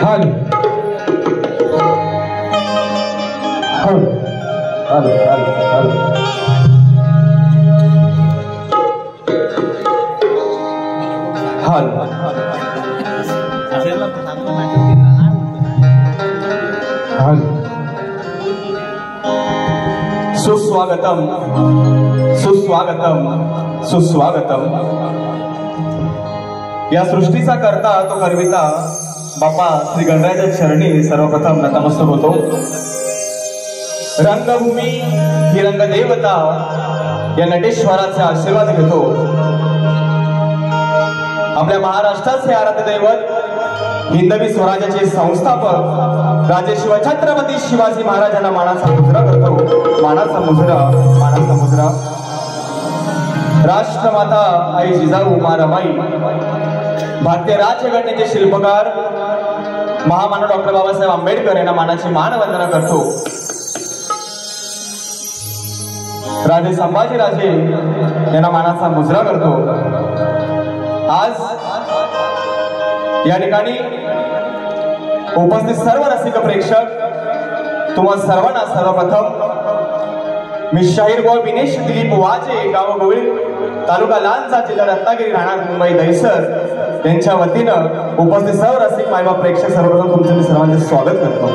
हल हल हल हल हल हल हल सुस्वागतम सुस्वागतम सुस्वागतम। या सृष्टीचा करता तो करविता बापा श्री गणरायाच्या चरणी सर्वप्रथम नतमस्तक होतो। रंगभूमी ही रंगदेवता या नटेश्वराचा आशीर्वाद घेतो। आपल्या महाराष्ट्राचे आराध्य दैवत हिंदवी स्वराज्याचे संस्थापक राजे शिवछत्रपती शिवाजी महाराजांना मानाचा मुजरा करतो। मानाचा मुजरा, मानाचा मुजरा। राष्ट्रमाता आई जिजाऊ मा रमाई, भारतीय राज्यघटनेचे शिल्पकार महामानव डॉक्टर बाबासाहेब आंबेडकर यांना मानाची मानवंदना करतो। राजे संभाजीराजे यांना मानाचा मुजरा करतो। आज या ठिकाणी उपस्थित सर्व रसिक प्रेक्षक तुम्हा सर्वांना सर्वप्रथम मी शाहीर बुवा विनेश दिलीप वाजे, गाव गोविल, तालुका लांजा, जिल्हा रत्नागिरी, राहणार मुंबई दहिसर यांच्या वतीनं उपस्थित सर्व रसिक मायबाप प्रेक्षक सर्वप्रथम तुमचं मी सर्वांचे स्वागत करतो।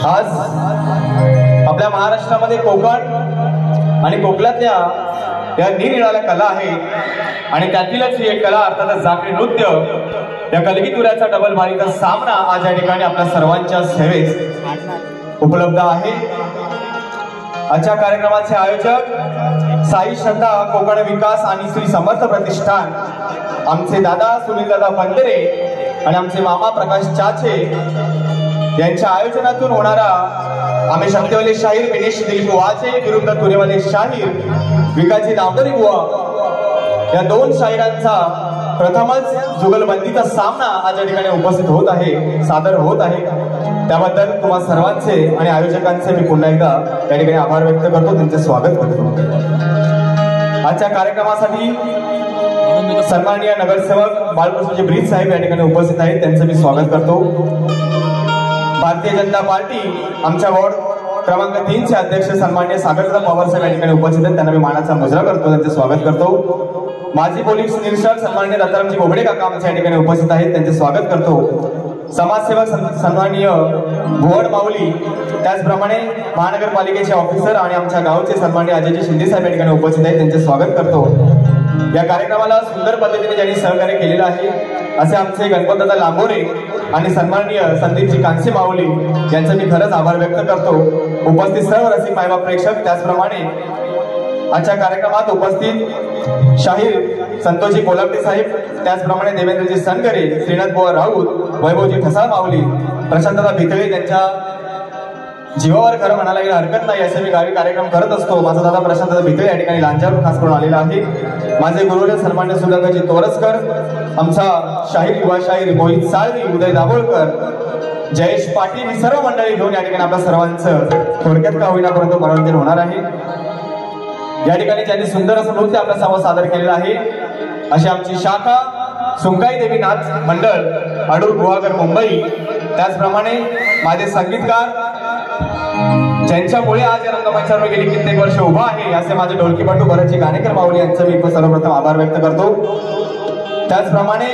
आज आपल्या महाराष्ट्रामध्ये कोकण आणि कोकणातल्या या निरनिराळ्या कला आहेत आणि त्यातीलच ही एक कला अर्थातच जागरी नृत्य या कलगीतुऱ्याचा डबल बारीचा सामना आज या ठिकाणी आपल्या सर्वांच्या सेवेस उपलब्ध आहे। आजच्या कार्यक्रमाचे आयोजक साई श्रद्धा कोकण विकास आणि श्री समर्थ प्रतिष्ठान, आमचे दादा सुनील दादा पंधरे आणि आमचे मामा प्रकाश चाचे यांच्या आयोजनातून होणारा आम्ही शक्तिवाले शाहीर विनेश दिलीप वाजे विरुद्ध तुरेवाले शाहीर विकाजी दामोदरी बुवा या दोन शाहिरांचा प्रथमच जुगलबंदीचा सामना आज या ठिकाणी उपस्थित होत आहे, सादर होत आहे। त्याबद्दल तुम्हा सर्वांचे आणि आयोजकांचे मी पुन्हा एकदा या ठिकाणी आभार व्यक्त करतो, त्यांचे स्वागत करतो। आजच्या कार्यक्रमासाठी सन्माननीय नगरसेवक बाळकृष्णजी ब्रीज साहेब या ठिकाणी उपस्थित आहेत, त्यांचं मी स्वागत करतो। भारतीय जनता पार्टी आमच्या वॉर्ड क्रमांक 3 चे अध्यक्ष सन्माननीय सागरदादा पवार साहेब या ठिकाणी उपस्थित आहेत, त्यांना मी मानाचा मुजरा करतो, त्यांचे स्वागत करतो। माजी पोलीस निरीक्षक सन्माननीय दत्तारामजी बोबडे काका आमच्या या ठिकाणी उपस्थित आहेत, त्यांचे स्वागत करतो। समाजसेवक सन्माननीय भुवन माऊली, त्याचप्रमाणे महानगरपालिकेचे ऑफिसर आणि आमच्या गावचे सन्माननीय अजयजी शिंदे साहेब या ठिकाणी उपस्थित आहेत, त्यांचे स्वागत करतो। या कार्यक्रमाला सुंदर पद्धतीने ज्यांनी सहकार्य केलेलं आहे असे आमचे गणपतदादा लांबोरे आणि सन्माननीय संदीपजी कांसे माऊली यांचं मी खरंच आभार व्यक्त करतो। उपस्थित सर्व रसिक मायबाप प्रेक्षक, त्याचप्रमाणे आजच्या कार्यक्रमात उपस्थित शाहीर संतोषजी कोलापटे साहेब, त्याचप्रमाणे देवेंद्रजी सनगरे, श्रीनाथ बुवा राऊत, वैभवजी ठसा माऊली, प्रशांतदा भितळे, त्यांच्या जीवावर खरं म्हणायला गेलं हरकत नाही असे मी गावी कार्यक्रम करत असतो। माझा दादा प्रशांतदा भितळे या ठिकाणी लांजावरून खास करून आलेला आहे। माझे गुरुजी सन्मान्य सुधाकरजी तोरसकर, आमचा शाहीर युवा शाहीर मोहित साळवी, उदय दाभोळकर, जयेश पाटील ही सर्व मंडळी घेऊन या ठिकाणी आपल्या सर्वांचं थोडक्यात का होईना परंतु मनोरंजन होणार आहे। या ठिकाणी ज्यांनी सुंदर असं नृत्य आपल्या समोर सादर केलेलं आहे अशी आमची शाखा सुंकाई देवी नाच मंडळ अडूर गुहागर मुंबई, त्याचप्रमाणे माझे संगीतकार ज्यांच्यामुळे आज या रंगमंचावर गेली कित्येक वर्ष उभा आहे असे माझे ढोलकीपटू भरतजी गाणेकर माऊली यांचं मी सर्वप्रथम आभार व्यक्त करतो। त्याचप्रमाणे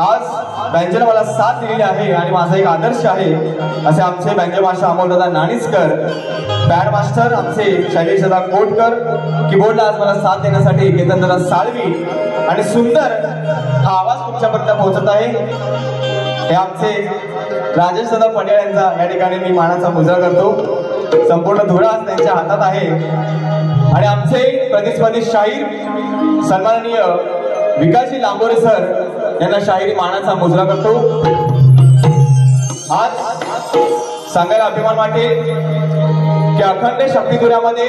आज बँजोला मला साथ दिलेली आहे आणि माझा एक आदर्श आहे असे आमचे बँजो मास्टर अमोलदादा नाणीसकर, बँड मास्टर आमचे शैलेशदादा कोटकर, कीबोर्डला आज मला साथ देण्यासाठी केतनदादा साळवी आणि सुंदर हा आवाज तुमच्यापर्यंत पोहोचत आहे हे आमचे राजेश दादा पटेल यांचा या ठिकाणी मी मानाचा मुजरा करतो। संपूर्ण धुरा त्यांच्या हातात आहे आणि आमचे प्रतिस्पर्धी शाहीर सन्माननीय विकासजी लांबोरे सर यांना शाहिरी मानाचा मुजरा करतो। आज सांगायला अभिमान वाटेल की अखंड शक्तिधुऱ्यामध्ये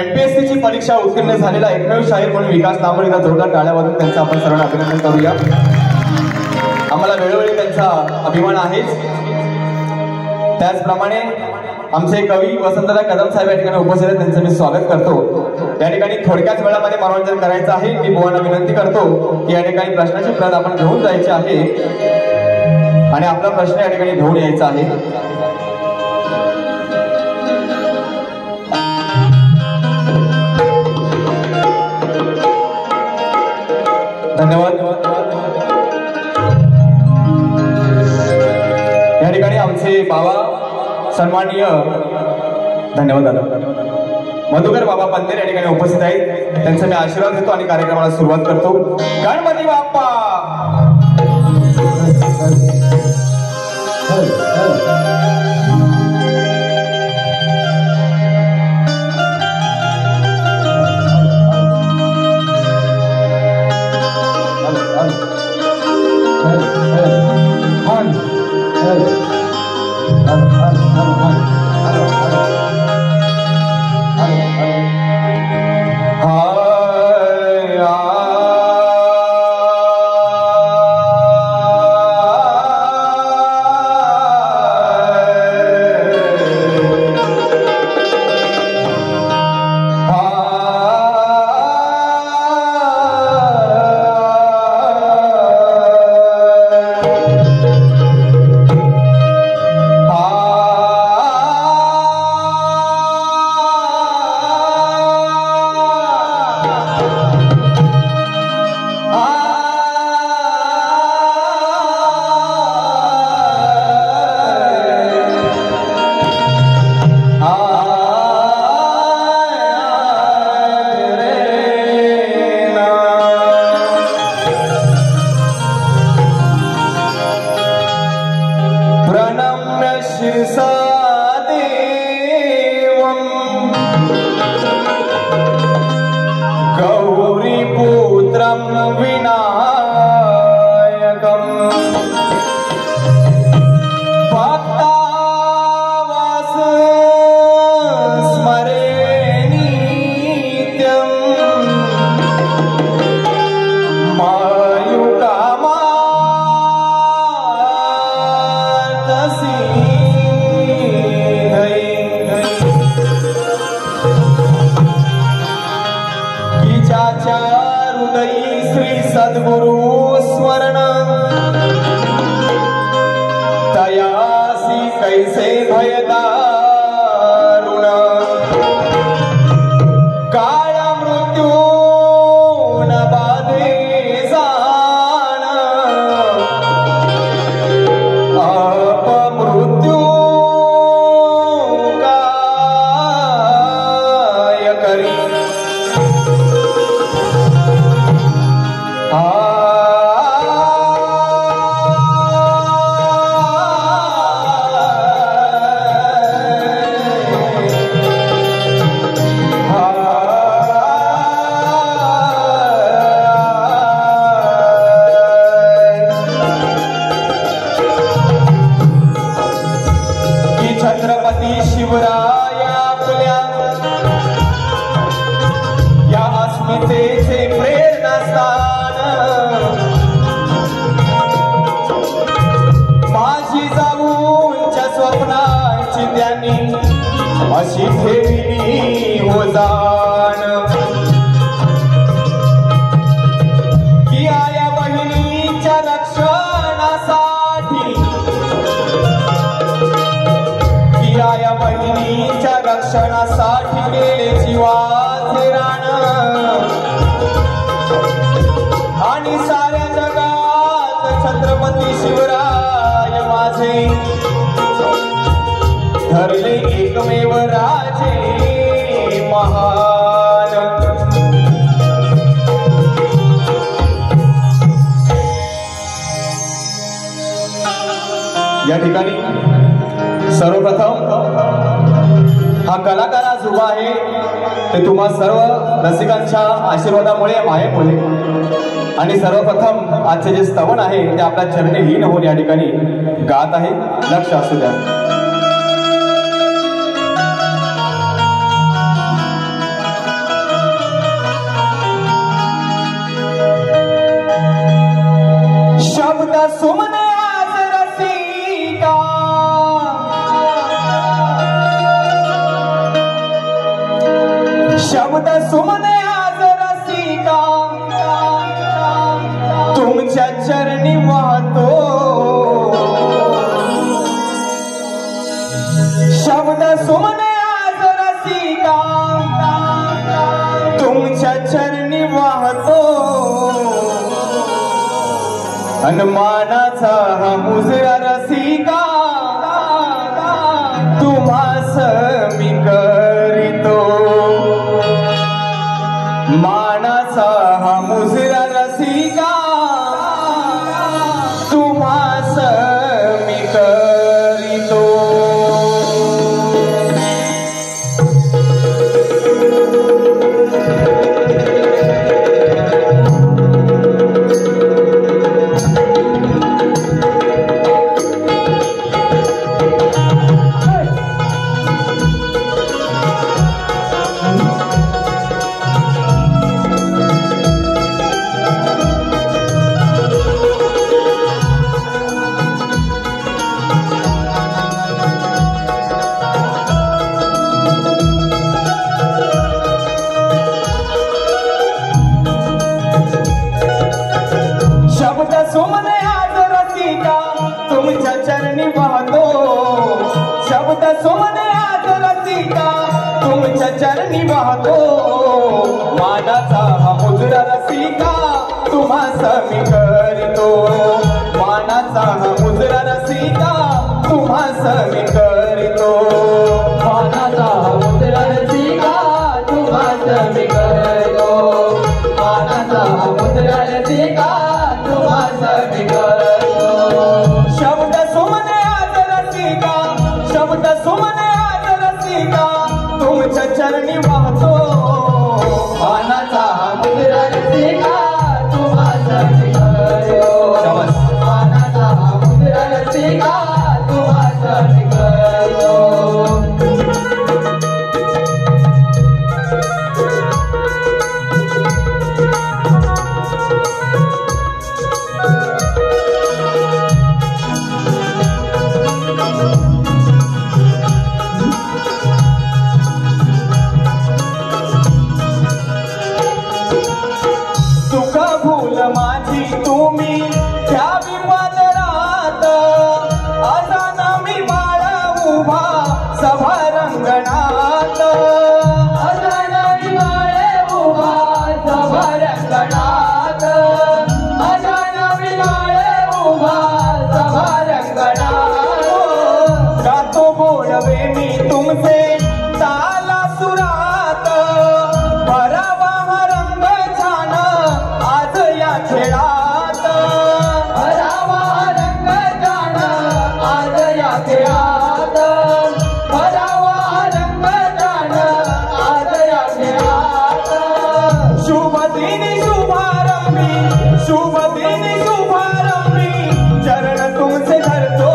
MPSC ची परीक्षा उत्तीर्ण झालेला एकमेव शाहीर म्हणून विकास लांबोरेचा जोरदार टाळ्या वाजवून त्यांचं आपण सर्वांना अभिनंदन करूया। आम्हाला वेळोवेळी त्यांचा अभिमान आहेच। त्याचप्रमाणे आमचे कवी वसंतदादा कदम साहेब या ठिकाणी उपस्थित आहेत, त्यांचं मी स्वागत करतो। या ठिकाणी थोडक्याच वेळामध्ये मनोरंजन करायचं आहे। मी बुवांना विनंती करतो की या ठिकाणी प्रश्नाची प्रत आपण घेऊन जायची आहे आणि आपला प्रश्न या ठिकाणी घेऊन यायचा आहे। धन्यवाद। या ठिकाणी आमचे बाबा सन्माननीय धन्यवाद दादा मधुकर बाबा पंधेर या ठिकाणी उपस्थित आहेत। त्यांचा मी आशीर्वाद घेतो आणि कार्यक्रमाला सुरुवात करतो। गणपती बाप्पा सद्गुरु स्मरण तयासी कैसे भय दारुण काळ मृत्यू न बाधे जाण अपमृत्यू काय करी छत्रपती शिवराय आपल्या या अस्मितेचे प्रेरणास्थान माझी जाऊनच्या स्वप्नांची त्यांनी अशी ठेवली हो जाण की आया बहिणीच्या रक्षणासाठी या बहिणीच्या रक्षणासाठी गेले जीवाचे रान आणि साऱ्या जगात छत्रपती शिवराय माझे धरले एकमेव राजे महान। या ठिकाणी सर्वप्रथम हा कलाकार आज उभा आहे ते तुम्हा सर्व रसिकांच्या आशीर्वादामुळे मायेमुळे आणि सर्वप्रथम आजचे जे स्तवन आहे ते आपल्या चरणी लीन होऊन या ठिकाणी गात आहे। लक्ष असू द्या। शब्द सुमने आज रसिका शब्द सुमने आज रसिका तुमच्या चरणी वाहतो शब्द सुमने आज रसिका तुमच्या चरणी वाहतो हनुमानाचा हा मुजरा रसिका तुम्हास मी करीतो मानाचा हा मुजरा रसिका तुम्हास मी करीतो शब्द सुमने आज रसिका तुमच्या चरणी वाहतो शब्द सुमने आज रसिका तुमच्या चरणी वाहतो मानाचा हा मुजरा रसिका तुम्हास मी करीतो मानाचा हा मुजरा रसिका तुम्हास मी करीतो मानाचा हा मुजरा रसिका तुम्हास मी करीतो मानाचा हा मुजरा रसिका शब्द सुमने आज रसिका शब्द सुमने आज रसिका तुमच्या चरणी वाहतो मानाचा हा मुजरा रसिका तुम्हास मी करीतो मानाचा हा मुजरा रसिका तुम्हास मी करीतो सुख भूल माझी तुम्ही घ्यावी पादरात अजाना मी बाळ उभा सभा रंगणात अजाना मी बाळ उभा सभा रंगणात अजाना मी बाळ उभा सभा रंगणात गातो बोलवे मी तुमचे ताला सुरात भरावा हा रंग छान आज या खेळात भरावा रंग जाण आज या खेळात भरावा रंग जाण आज या खेळात शुभ दिनी शुभारंभी शुभ दिनी शुभारंभी चरण तुमचे धरतो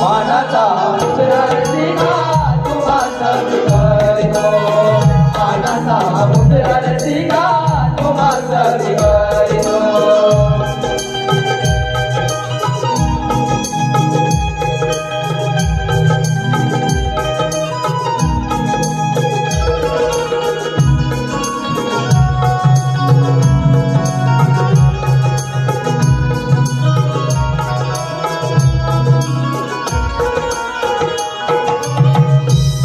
मानाचा मुजरा रसिका तुम्हास मी करीतो मानाचा मुजरा रसिका तुम्हास मी करीतो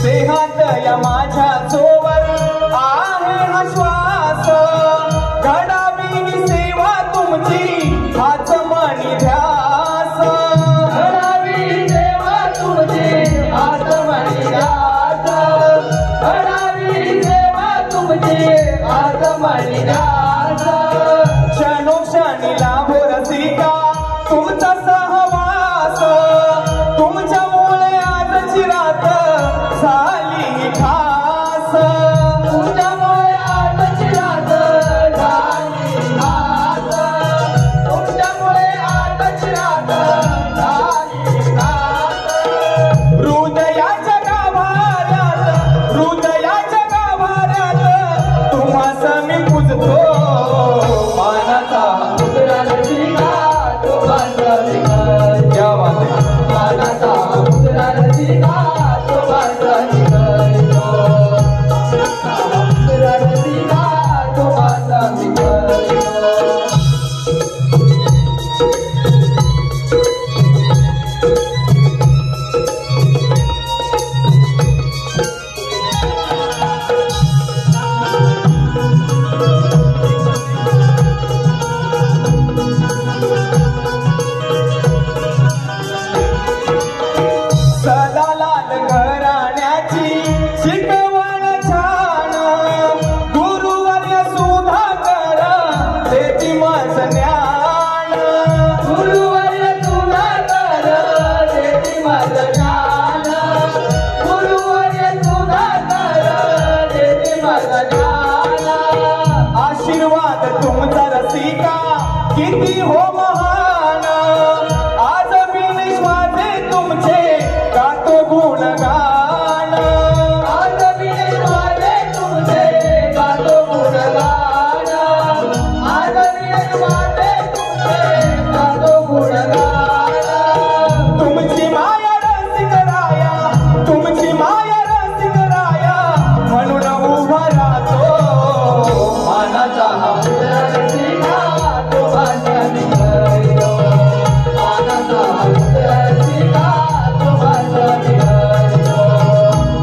देहात या माझ्या जोवर आहे हा श्वास घडावी सेवा तुमची हाच मनी ध्यास घडावी सेवा तुमची आत्मनी ध्यास घडावी सेवा तुमची आत्मनी ध्यास क्षणोक्षणी लाभो रसिका तुमचा सहवास तुमच्यामुळे आजची रात झाली खास तुमच्यामुळे आजची रात झाली खास तुमच्यामुळे आजची रात झाली खास हृदयाच्या गाभाऱ्यात तुम्हास मी पूजतो मानाचा मुजरा रसिका तुम्हास मी करीतो क्या बात है मानाचा मुजरा रसिका तुम्हास मी करीतो किती हो महान आज बिन माझे तुमचे गातो गुणगान आज बिन माझे तुमचे गातो गुणगान आज बिन माझे तुमचे गातो गुणगान तुमची माया रसिकराया तुमची माया रसिकराया म्हणून उभा राहतो मानाचा हा मुद्रा रसिका तुम्हासाठी करतो मानाचा हा मुद्रा रसिका तुम्हासाठी करतो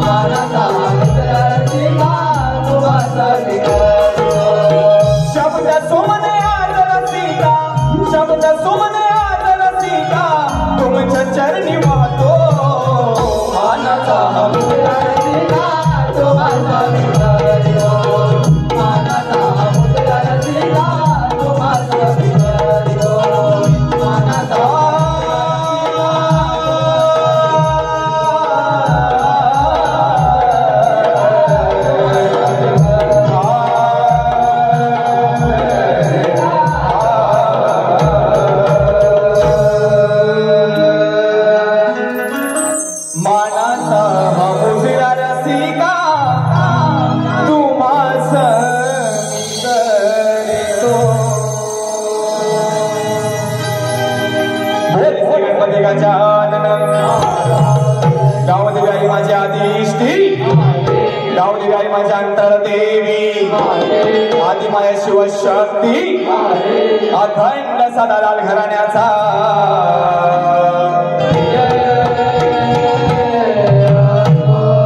मानाचा हा मुद्रा रसिका तुम्हासाठी करतो शब्द सुमने आज रसिका शब्द सुमने आज रसिका तुमच्या चरणी वाहतो मानाचा हा मुद्रा रसिका तुम्हासाठी करतो मानाचा हा मुद्रा रसिका तुम्हासाठी करतो मानाचा मानाचा हा मुजरा रसिका तुम्हास करतो बोल श्री गणपती गजानन गावदेवी आई माझी आदिष्टी गावदेवी आई माझ्या अंतर देवी आदिमाया शिवशक्ती अखंड सदालाल घराण्याचा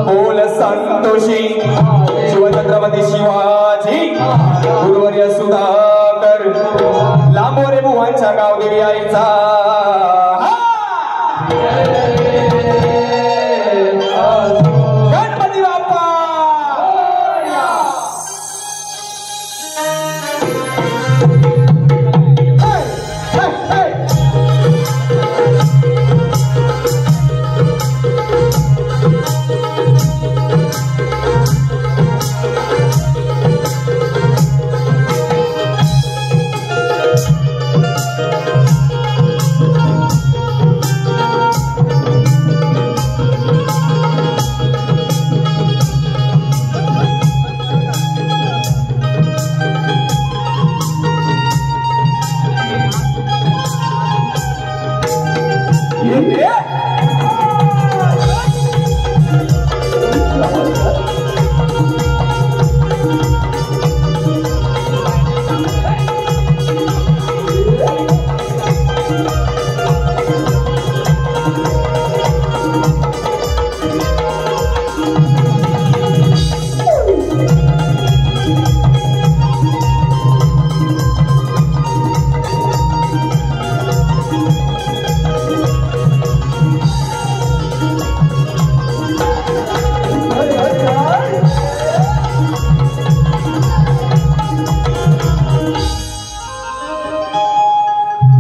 बोल संतोषी शिवछत्रपती शिवाजी गुरुवर्य सुधाकर लांबोरे बुवांच्या गावदेवी आईचा गणपती बाप्पा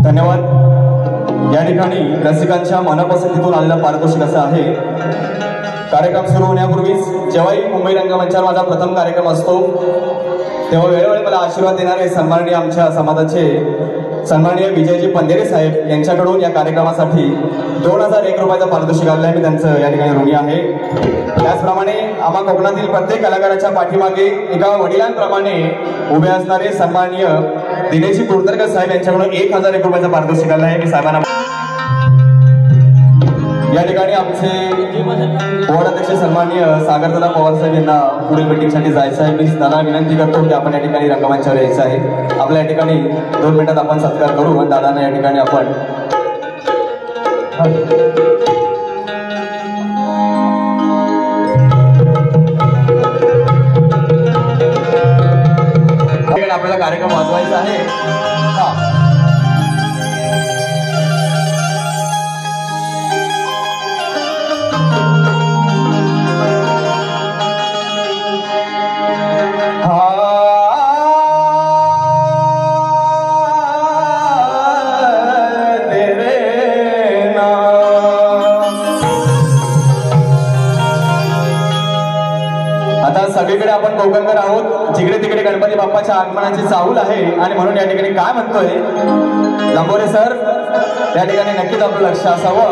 धन्यवाद। या ठिकाणी रसिकांच्या मनपसंतीतून आलेला पारितोषिक असं आहे। कार्यक्रम सुरू होण्यापूर्वीच जेव्हाही मुंबई रंगमंचावर माझा प्रथम कार्यक्रम असतो तेव्हा वेळोवेळी मला आशीर्वाद देणारे सन्माननीय आमच्या समाजाचे सन्माननीय विजयजी पंधेरे साहेब यांच्याकडून या कार्यक्रमासाठी 2001 रुपयाचं पारितोषिक आलेलं आहे। मी त्यांचं या ठिकाणी ऋणी आहे। त्याचप्रमाणे आम्हा कोकणातील प्रत्येक कलाकाराच्या पाठीमागे एका वडिलांप्रमाणे उभे असणारे सन्माननीय दिनेशजी कुर्तरकर साहेब यांच्याकडून 1001 रुपयाचं पारितोषिक आलं आहे। मी साहेबांना या ठिकाणी आमचे बोर्ड अध्यक्ष सन्माननीय सागरदादा पवार साहेब यांना पुढील मीटिंगसाठी जायचं आहे। मी दादा विनंती करतो की आपण या ठिकाणी रंगमंचावर यायचं आहे। आपल्या या ठिकाणी 2 मिनिटात आपण सत्कार करू आणि दादांना या ठिकाणी आपण आपल्याला कार्यक्रम वाजवायचा आहे। आता सगळीकडे आपण कोकणकर आहोत। जिकडे तिकडे गणपती बाप्पाच्या आगमनाची चाहूल आहे आणि म्हणून या ठिकाणी काय म्हणतोय लांबोरे सर, या ठिकाणी नक्कीच आपलं लक्ष असावं.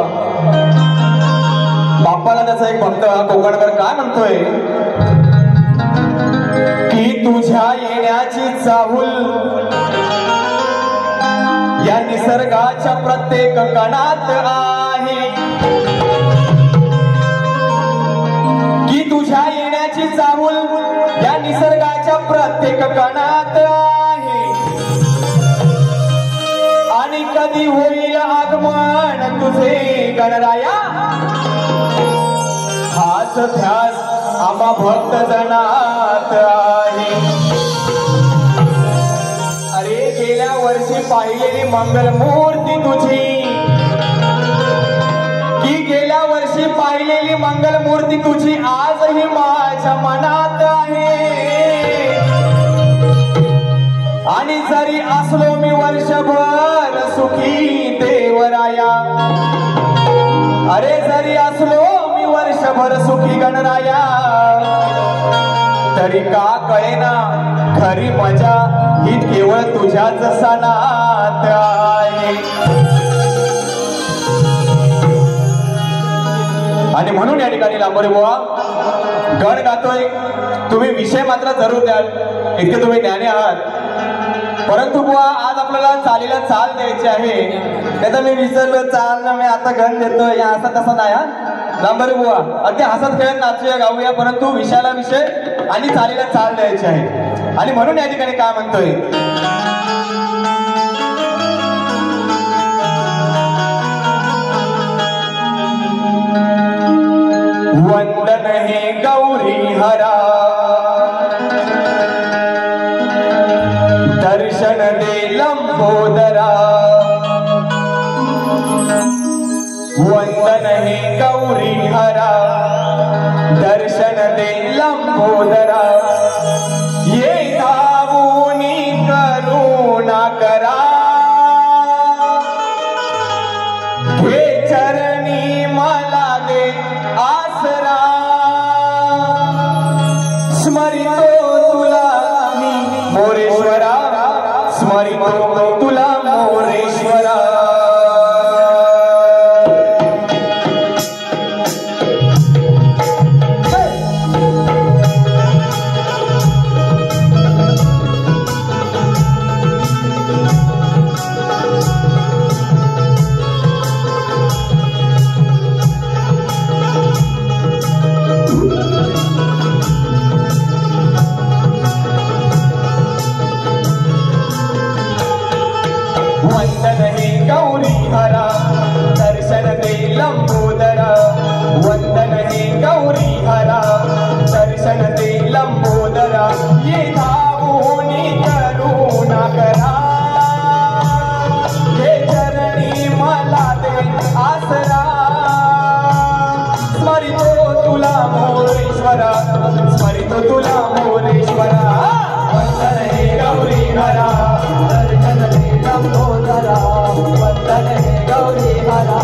बाप्पाला त्याचा एक भक्त कोकणकर काय म्हणतोय की तुझ्या येण्याची चाहूल या निसर्गाच्या प्रत्येक कणात आहे, की तुझ्या येण्याची चाहूल या निसर्गाच्या प्रत्येक कणात आहे. आणि कधी होईल आगमन तुझे गणराया, हाच ध्यास आम्हा भक्त जनात आहे. अरे गेल्या वर्षी पाहिलेली मंगल मूर्ती तुझी, की गेल्या वर्षी पाहिलेली मंगल मूर्ती तुझी आजही माझ्या मनात आहे. आणि जरी असलो मी वर्षभर सुखी देवराया, अरे जरी असलो मी वर्षभर सुखी गणराया, तरी का कळेना खरी मजा ही केवळ तुझ्याच सणात आहे. आणि म्हणून या ठिकाणी लांबोरे बुवा गण गातोय, तुम्ही विषय मात्र जरूर द्याल, इतके तुम्ही ज्ञानी आहात. परंतु बुवा आज आपल्याला चालीला चाल द्यायची आहे. त्याचा मी विसरलो चाल ना, मी आता गण देतोय असा तसा नाही. लांबोरे बुवा अगदी हसत खेळत नाचूया गाऊया, परंतु विषयाला विषय आणि चालीला चाल द्यायची आहे. आणि म्हणून या ठिकाणी काय म्हणतोय, वंदन हे गौरी हरा, दर्शन दे लंबोदरा. वंदन हे गौरी हरा, दर्शन दे लंबोदरा. ये धावूनी करुणा करा, हे चरणी मला दे आसरा. स्मरितो तुला मी मोरेश्वरा, स्मरितो तुला मोरेश्वरा. वंदन हे गौरी हरा, दर्शन दे लंबोदरा. वंदन हे गौरी हरा, दर्शन दे लंबोदरा. ये धावूनी करुणा करा, हे चरणी मला दे आसरा. स्मरितो तुला मोरेश्वरा, स्मरितो तुला मोरेश्वरा. वंदन हे गौरी हरा, दर्शन दे लंबोदरा. वंदन हे गौरी हरा,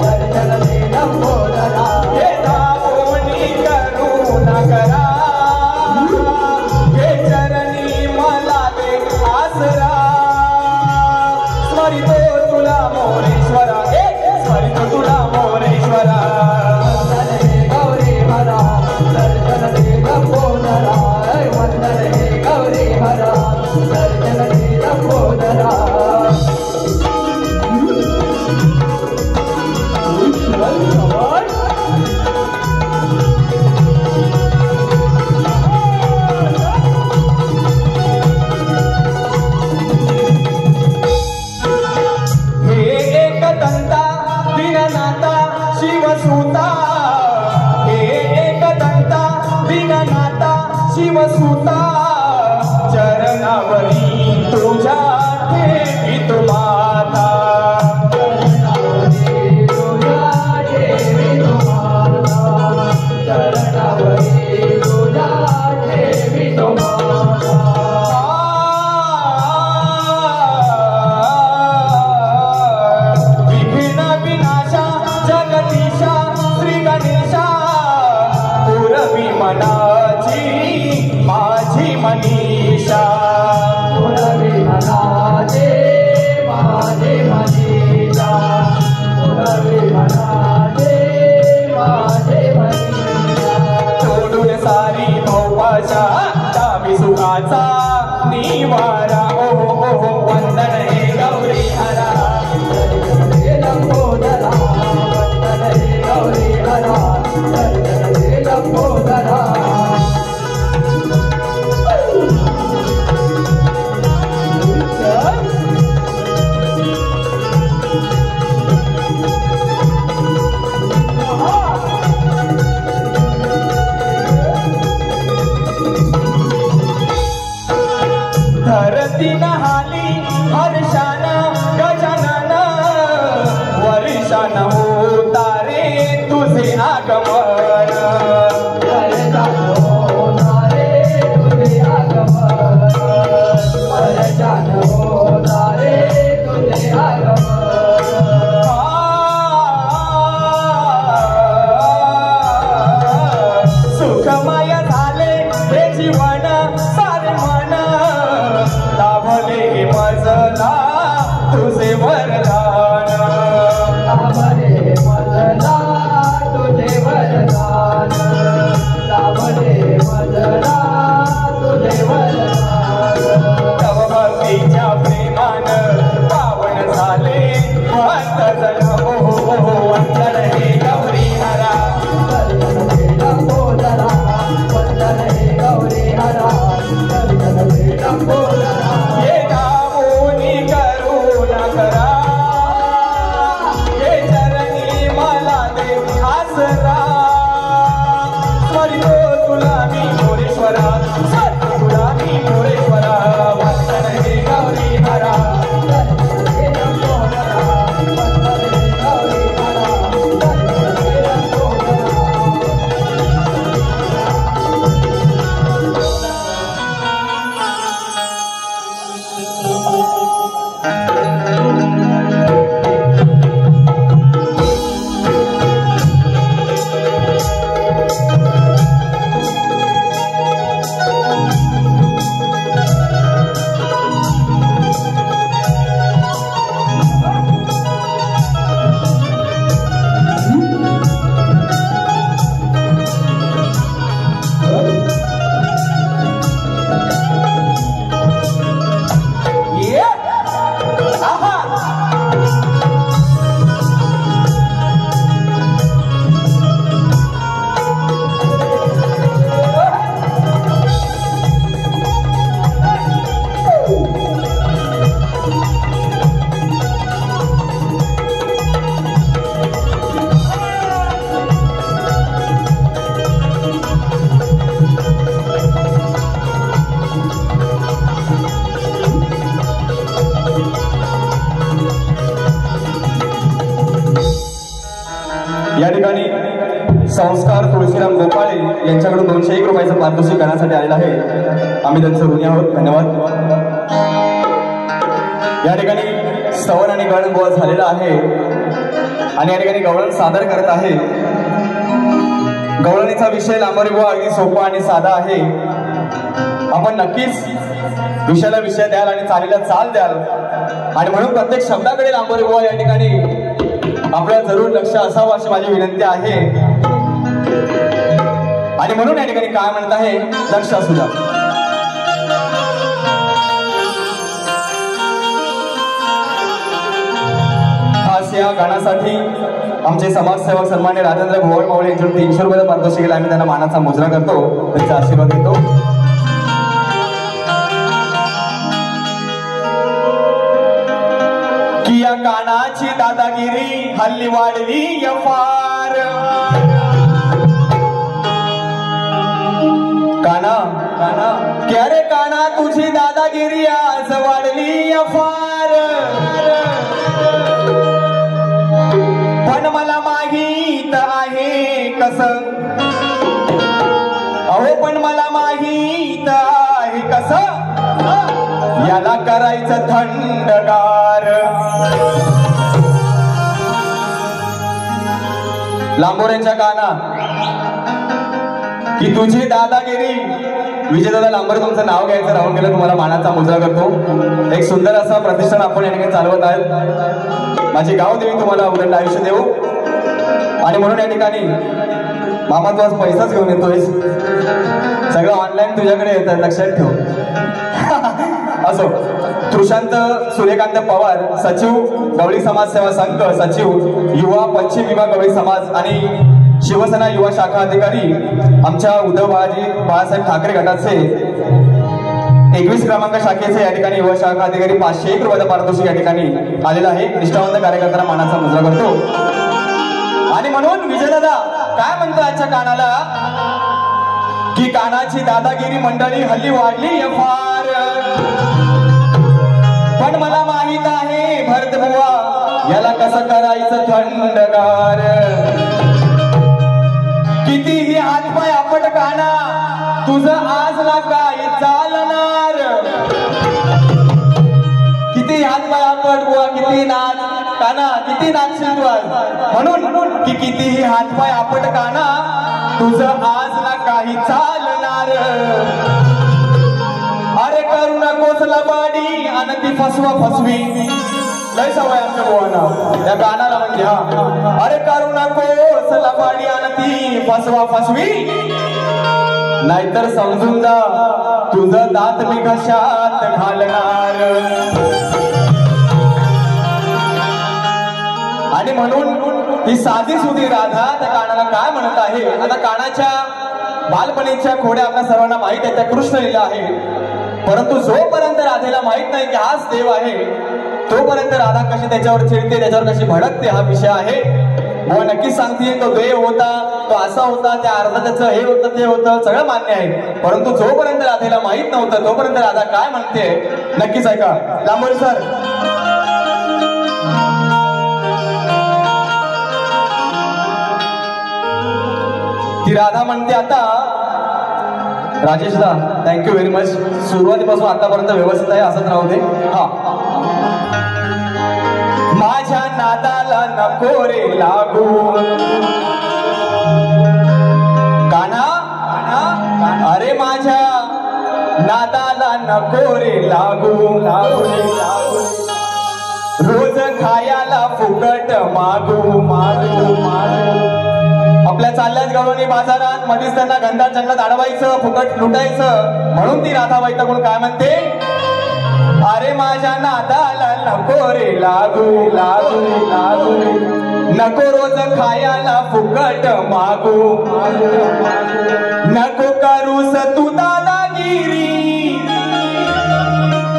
दर्शन दे लंबोदरा. हे धावूनी करुणा करा, हे चरणी मला दे आसरा. स्मरितो तुला मोरेश्वरा, स्मरितो तुला मोरेश्वरा. वंदन हे गौरी हरा, दर्शन दे लंबोदरा. वंदन हे गौरी हरा, दर्शन दे लंबोदरा. हे एक दंता दीननाथा शिवसुता, हे एक दंता दीननाथा शिवसुता. चरणावरी तुझ्या ठेवीत माता, चरणावरी तुझ्या ठेवीत माता. चरणावरी तुझ्या ठेवीत माता. विघ्न विनाशा जगदीशा श्री गणेशा, पुरवी मनाची माझी वरदान लाभले मला तुझे वरदान लाभले मला तुझे वरदान तव भक्तीच्या प्रेमान पावन झाले भक्त जन हो वंदन हे गौरी हरा लंबोदरा वंदन हे गौरी हरा लंबोदरा ये दामोनी करुण करा ये चरणी मला दे आसरा स्मरितो तुला मी मोरेश्वरा स्मरितो तुला मी मोरेश्वरा वंदन हे गौरी हरा या ठिकाणी संस्कार तुळशीराम गोपाळे यांच्याकडून 201 रुपयाचं पारितोषिक करण्यासाठी आलेलं आहे. आम्ही त्यांचं ऋणी आहोत. धन्यवाद. या ठिकाणी स्तवन आणि गण गोळा झालेला आहे आणि या ठिकाणी गवळण सादर करत आहे. गवळणीचा विषय लांबोरी गोळा अगदी सोपा आणि साधा आहे. आपण नक्कीच विषयाला विषय द्याल आणि चालीला चाल द्याल आणि म्हणून प्रत्येक शब्दाकडे लांबोरी गोळा या ठिकाणी आपलं जरूर लक्ष असावं अशी माझी विनंती आहे. आणि म्हणून या ठिकाणी काय म्हणत आहे लक्ष असू द्या. खास या गाण्यासाठी आमचे समाजसेवक सन्मान्य राजेंद्र भोवळ मावळे यांच्याकडून 300 रुपयाचं पारितोषिक केलं. आम्ही त्यांना मानाचा मुजरा करतो, त्यांचा आशीर्वाद घेतो. की या कानाची दादागिरी हल्ली वाढली यफार. काना काना क्या रे काना तुझी दादागिरी आज वाढली यफार. पण मला माहीत आहे कसं, अहो पण मला माहीत आहे कसं याला करायचं थंडगार. लांबोऱ्यांच्या काना की तुझी दादागिरी. विजयदादा लांबोरे तुमचं नाव घ्यायचं राहून गेलं, तुम्हाला मानाचा मुजरा करतो. एक सुंदर असा प्रतिष्ठान आपण या ठिकाणी चालवत आहेत. माझी गावदेवी तुम्हाला उदंड आयुष्य देऊ. आणि म्हणून या ठिकाणी मामा तू आज पैसाच घेऊन येतोय, सगळं ऑनलाईन तुझ्याकडे येत आहे, लक्षात ठेव. असो, तृशांत सूर्यकांत पवार सचिव गवळी समाज सेवा संघ, सचिव युवा पश्चिम विभाग गवळी समाज आणि शिवसेना युवा शाखा अधिकारी आमच्या उद्धव बाळासाहेब ठाकरे गटाचे 21 क्रमांक शाखेचे या ठिकाणी युवा शाखा अधिकारी 501 रुपयाचं पारितोषिक या ठिकाणी आलेलं आहे. निष्ठावंत कार्यकर्त्यांना मानाचा मुजरा करतो. आणि म्हणून विजयदादा काय म्हणतो आजच्या कानाला की कानाची दादागिरी मंडळी हल्ली वाढली फार. पण मला माहित आहे भरत बुवा याला कसं करायचं थंडगार. कितीही हातपाय आपट काना तुझं आज ना काय चालणार. किती हातपाय आपट बुवा, किती नाच काना, किती नाचशील तू आज. म्हणून की कितीही हातपाय आपट काना तुझं आज ना काही चालणार. अरे करू नकोस लबाडी आणि ती फसवा फसवी. लय सवय आमच्या बोवांना त्या गाण्याला म्हणजे हा अरे करू नको लबाडी आणती फसवा फसवी नाहीतर समजून जा तुझं दात मी घशात घालणार आणि म्हणून ही साधी सुधी राधा त्या कानाला काय म्हणत आहे. आता कानाच्या बालपणीच्या खोड्या आपल्या सर्वांना माहित आहे त्या कृष्ण लीला आहे. परंतु जोपर्यंत राधेला माहित नाही की हाच देव आहे तोपर्यंत राधा कशी त्याच्यावर चिडते त्याच्यावर कशी भडकते हा विषय आहे. व नक्कीच सांगते तो देव होता तो असा होता त्या अर्धा त्याचं हे होतं ते होतं सगळं मान्य आहे. परंतु जोपर्यंत राधेला माहित नव्हतं तोपर्यंत राधा काय म्हणते नक्कीच ऐका. लांबोरी सर ती राधा म्हणते आता राजेश दा थँक्यू व्हेरी मच सुरुवातीपासून आतापर्यंत व्यवस्थित आहे असंच राहू दे. हा माझ्या नादाला नको रे लागू काना अरे माझ्या नादाला नको रे लागू लागू लागू रोज खायला फुकट मागू मागू मागू आपल्या चालल्याच गवळणी बाजारात मध्येच त्यांना गंधात जंगलात अडवायचं फुकट लुटायचं म्हणून ती राधा वैतागून काय म्हणते अरे माझ्या नादाला नको रे लागू लागू लागू नको रोज खायला फुकट मागू नको करूस तू दादागिरी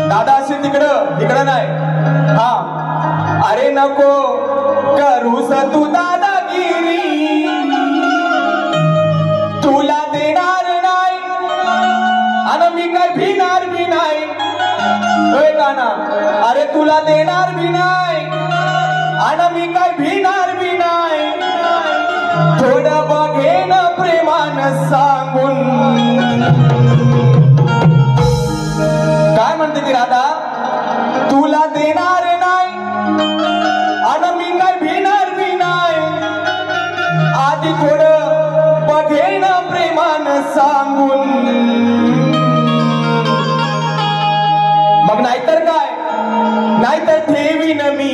दादा अशी तिकडं नाही हा अरे नको करूस तू दादागिरी तुला देणार नाही आणि मी काय भिणार बी नाही गाना अरे तुला देणार बी नाही आणि मी काय भिणार बी नाही थोडं बघेन प्रेमानं सांगून काय म्हणते ती राधा तुला देणार नाही आणि मी काय भिणार बी नाही आधी थोडं बघेन प्रेमानं सांगून मग नाहीतर काय नाहीतर ठेवीन मी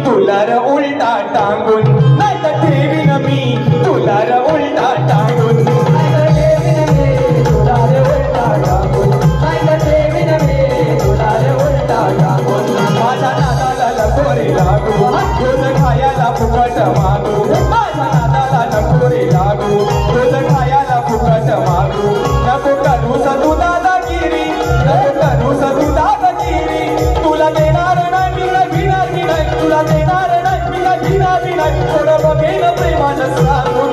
तुला र उलटा टांगून नाहीतर ठेवीन मी तुला र उलटा टांगून नाहीतर ठेवीन मी तुला र उलटा टांगून नाहीतर ठेवीन मी तुला र उलटा टांगून माझ्या नादाला नको रे लागू रोज खायला फुकट मागू माझ्या नादाला नको रे लागू रोज खायला फुकट मागू नको करूस तू दादागिरी नको करूस तू दादागिरी तुला देणार नाही मी काय भिणार बी नाही तुला देणार नाही मी काय भिणार बी नाही थोडं बघेन प्रेमानं सांगून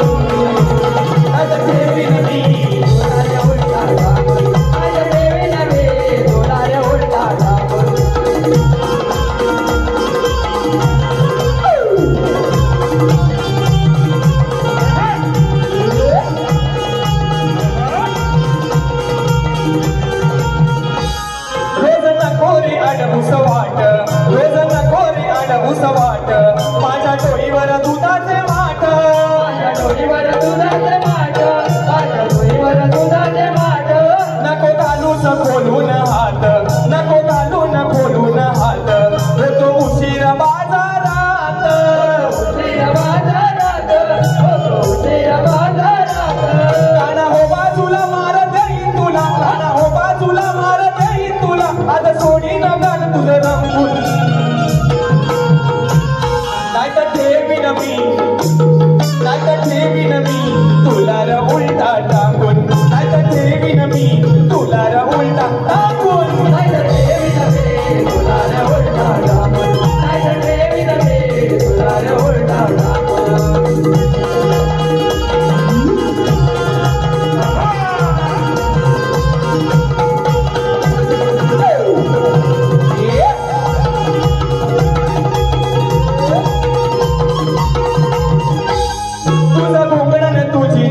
नाहीतर ठेवीन मी तुला रे उलटा टांगून नाहीतर ठेवीन मी तुला रे उलटा टांगून वाट माझ्या डोईवर दुधाचे माठ माझ्या डोईवर दुधाचे माठ माझ्या डोईवर दुधाचे माठ नको घालून खोलून हात नको घालून खोलून हात होतो उशीर बाजारात उशीर बाजारात होतो उशीर बाजारात काना हो बाजूला मारत येईन तुला काना हो बाजूला मारत येईन तुला आता सोडी न घाल तुझं रंगून नाहीतर ठेवीन मी तुला र उलटा टांगून नाहीतर ठेवीन मी तुला र उलटा टांगून नाहीतर ठेवीन मी तुला र उलटा टांगून नाहीतर ठेवीन मी तुला र उलटा टांगून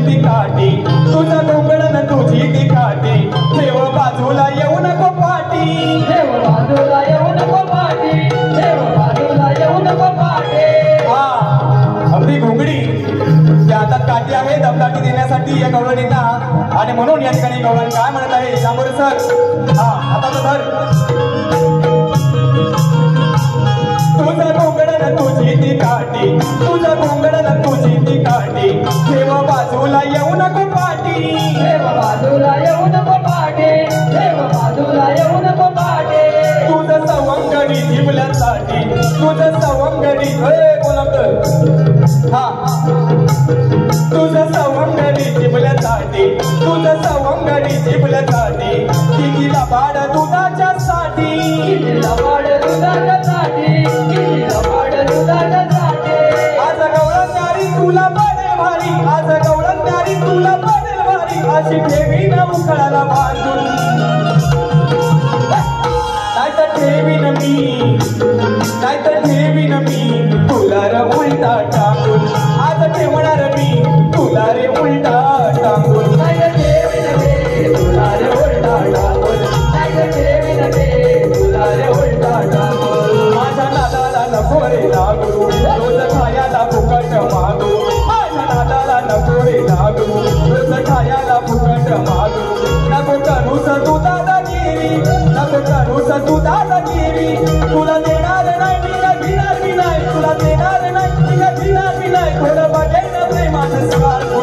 तुझं डोंगण तुझी ती काठी देव बाजूला येऊ नको पाठी देव बाजूला येऊ नको पाठी देव बाजूला येऊ नको पाठी हा अगदी घुंगडी त्या हातात काठी आहे दमदाटी देण्यासाठी या गवळणींना आणि म्हणून या ठिकाणी गवळण काय म्हणत आहे लांबोरे सर हा आता तर तुझं घोंगडं तुझी ती काठी, तुझं घोंगडं तुझी ती काठी, ठेव बाजूला येऊ नको पाठी, देव बाजूला येऊ नको पाठे, देव बाजूला येऊ नको पाठे. तुझं सवंगडी जिबल्यासाठी, तुझं सवंगडी बोलत हा, तुझं सवंगडी जिबल्यासाठी, तुझं सवंगडी जिबल्यासाठी, कितीला भाड दुधाच्या साठी, कितीला भाड दुधाच्यासाठी, कितीला भाड दुधाच्यासाठी. आज गवळण न्यारी तुला पडेल भारी, आज गवळण न्यारी तुला पडेल भारी, अशी ठेवी न उखळाला बांधून, नाहीतर ठेवीन मी, नाहीतर ठेवीन मी तुला रे उलटा टाकून, आज ठेवणार मी तुला रे उलटा टाकून. नाहीतर ठेवीन मी तुला रे उलटा टाकून, नाहीतर ठेवीन मी तुला रे उलटा टाकून. माझ्या नादाला नको रे लागू, रोज खायला फुकट मागू, माझ्या नादाला नको रे लागू, रोज खायला फुकट मागू. नको करूस तू दादागिरी, नको करूस तू दादागिरी, तुला देणार नाही मी का घेणार मी नाही, तुला देणार नाही मी का घेणार मी नाही, थोडं बघेन प्रेमाचं स्वार्थ.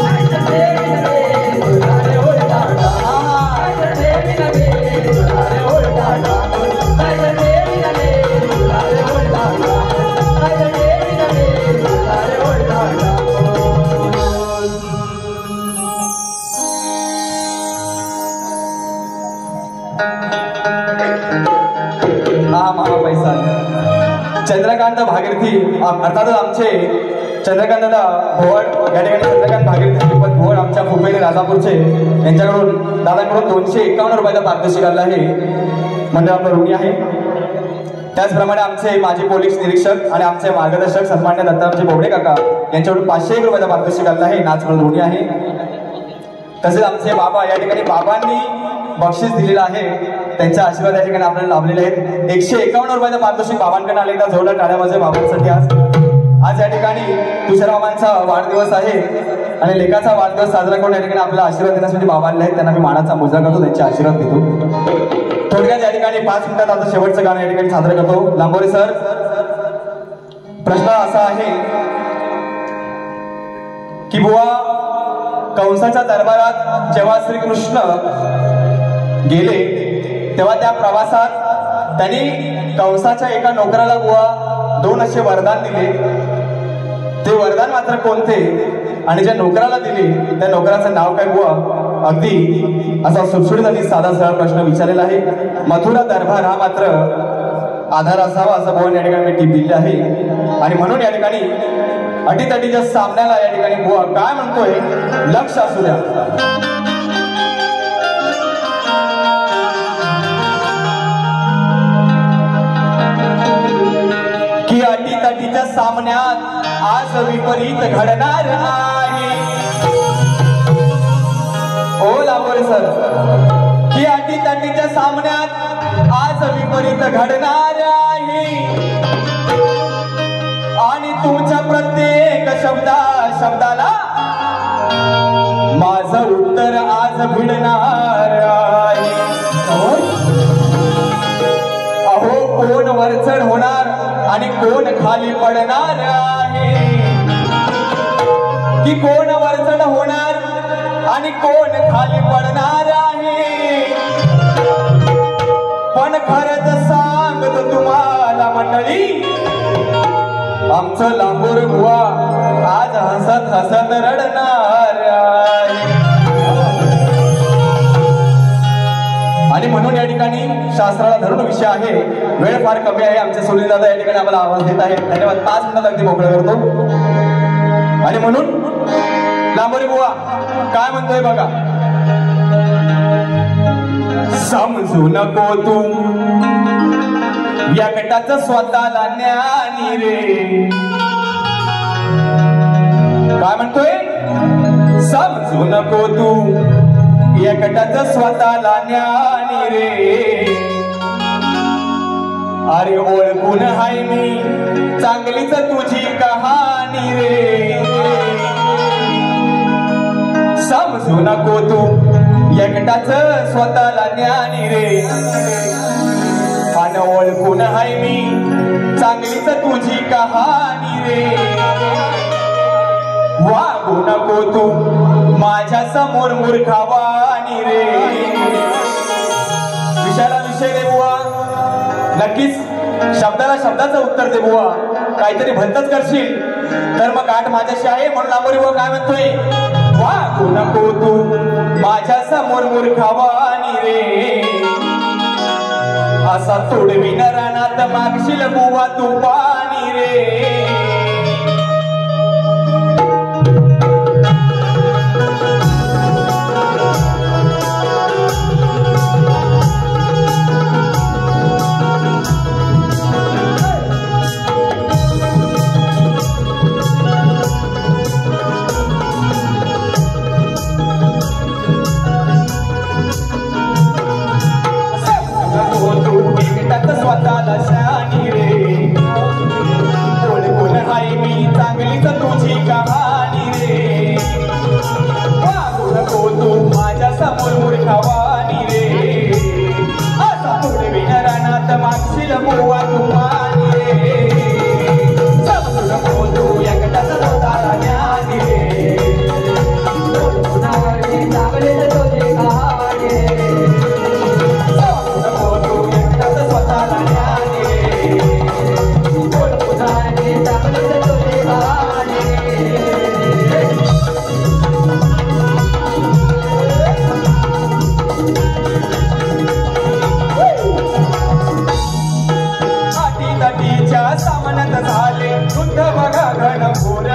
नाहीतर ठेवीन मी तुला रे उलटा टाकून, नाहीतर ठेवीन मी तुला रे उलटा टाकून, नाहीतर ठेवीन मी तुला रे उलटा टाकून, नाहीतर ठेवीन मी तुला रे उलटा टाकून. हा महा पैसा. चंद्रकांत भागीरथी अर्थातच आमचे चंद्रकांत दादा भोवड, या ठिकाणी चंद्रकांत भागीरथी श्रीपत भोवड आमच्या मुंबई राजापूरचे, यांच्याकडून दादाकडून 251 रुपयाचा पारितोषिक आला आहे, मंडळ आपलं ऋणी आहे. त्याचप्रमाणे आमचे माजी पोलीस निरीक्षक आणि आमचे मार्गदर्शक सन्मान्य दत्तारामजी बोबडे काका यांच्याकडून 501 रुपयाचा पारितोषिक आला आहे, नाच म्हणून ऋणी आहे. तसेच आमचे बाबा, या ठिकाणी बाबांनी बक्षीस दिलेलं आहे, त्यांच्या आशीर्वाद या ठिकाणी आपल्याला लाभलेले आहेत. 151 रुपयाचं पारितोषिक बाबांकडे आले. एकदा जोरदार टाळ्या वाजवा बाबांसाठी. आज या ठिकाणी तुषार मामांचा वाढदिवस आहे आणि लेकाचा वाढदिवस साजरा करून या ठिकाणी आपल्याला आशीर्वाद देण्यासाठी बाबा आले आहेत, त्यांना मी मानाचा मुजरा करतो, त्यांचे आशीर्वाद घेतो. थोडक्यात या ठिकाणी 5 मिनिटात आता शेवटचं गाणं या ठिकाणी साजरं करतो. लांबोरे सर, प्रश्न असा आहे की बुवा, कंसाच्या दरबारात जेव्हा श्रीकृष्ण गेले तेव्हा त्या प्रवासात त्यांनी कंसाच्या एका नोकराला बुवा 2 असे वरदान दिले. ते वरदान मात्र कोणते आणि ज्या नोकराला दिले त्या नोकराचं नाव काय बुवा? अगदी असा सुटसुटीत आणि साधा सरळ प्रश्न विचारलेला आहे. मथुरा दरबार हा मात्र आधार असावा असं बुवा या ठिकाणी मी टीप दिली आहे. आणि म्हणून या ठिकाणी अटीतटीच्या सामन्याला या ठिकाणी बुवा काय म्हणतोय, लक्ष असू द्या. की अटीतटीच्या सामन्यात आज विपरीत घडणार आहे. ओ लांबोरे सर, की अटीतटीच्या सामन्यात आज विपरीत घडणार आहे आणि तुमच्या प्रत्येक शब्दाला माझं उत्तर आज भिडणार आहे. अहो, कोण वरचढ होणार आणि कोण खाली पडणार आहे, की कोण वरचढ होणार आणि कोण खाली पडणार आहे. पण खरंच सांगतो तुम्हाला मंडळी, आमचं लांबोर बुवा आज हसत हसत रडणार आहे. आणि म्हणून या ठिकाणी शास्त्राला धरून विषय आहे. वेळ फार कमी आहे. आमचे सुनील दादा या ठिकाणी आम्हाला आवाज देत आहेत. धन्यवाद. 5 मिनिटात अगदी मोकळं करतो. आणि म्हणून लांबोरे बुवा काय म्हणतोय बघा. समजू नको तू या गटाचं स्वतःला ज्ञानी रे. काय म्हणतोय? समजू नको तू या गटाचं स्वतःला ज्ञानी रे. अरे ओळखून हाय मी चांगलीच तुझी कहाणी रे. समजू नको तू एकटाच स्वतःला ज्ञानी रे. मन ओळखून हाय मी चांगलीच तुझी कहाणी रे वागू नको तू माझ्या समोर मूर्खावानी रे विषयाला विषय रे बुवा नक्कीच शब्दाला शब्दाचं उत्तर दे बुवा काहीतरी भलतच करशील तर मग गाठ माझ्याशी आहे म्हणून लांबोरी बुवा काय म्हणतोय वागू नको तू माझ्या समोर मूर्खावानी रे असा तोडवीन रानात मागशील बुवा तू पाणी रे स्वतःला शानी रे ओळखून हाय मी चांगलीच तुझी कहाणी रे वागू नको तू माझ्या समोर मूर्खावानी रे असा तोडवीन रानात मागशील बुवा तू पाणी रे समजू नको तू एकटाच स्वतःला ज्ञानी रे ओळखून हाय मी चांगलीच तुझी कहाणी रे सामन्यात झाले शुद्ध बघा घनघोर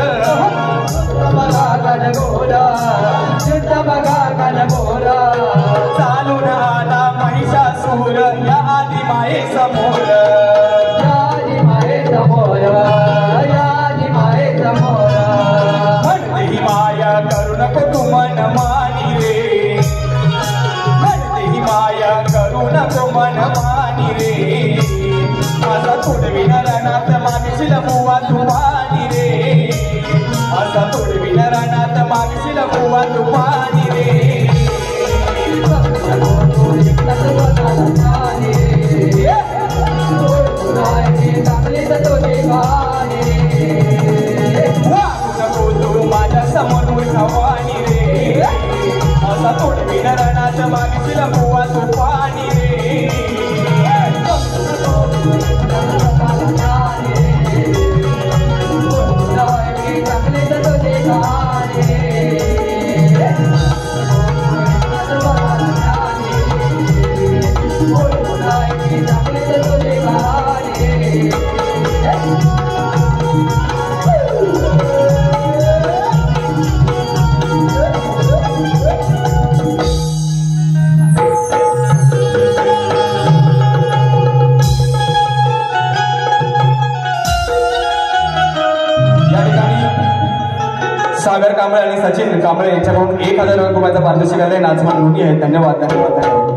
शुद्ध बघा घनघोर चालून आला महिषासूर या आदि माये समोर म्हणते ही माया करू नको तू मन मानी रे म्हणते ही माया करू नको मन मानी रे असा तोडवीन रानात मागशील बुवा तू पाणी रे असा तोडवीन रानात मागशील बुवा तू पाणी रे वागू नको तू माझ्या समोर मूर्खावानी रे असा तोडवीन रानात मागशील बुवा तू पाणी रे सागर कांबळे आणि सचिन कांबळे यांच्याकडून 1000 रुपयाचा पारितोषिक आहे नाच म्हणून आहे धन्यवाद धन्यवाद धन्यवाद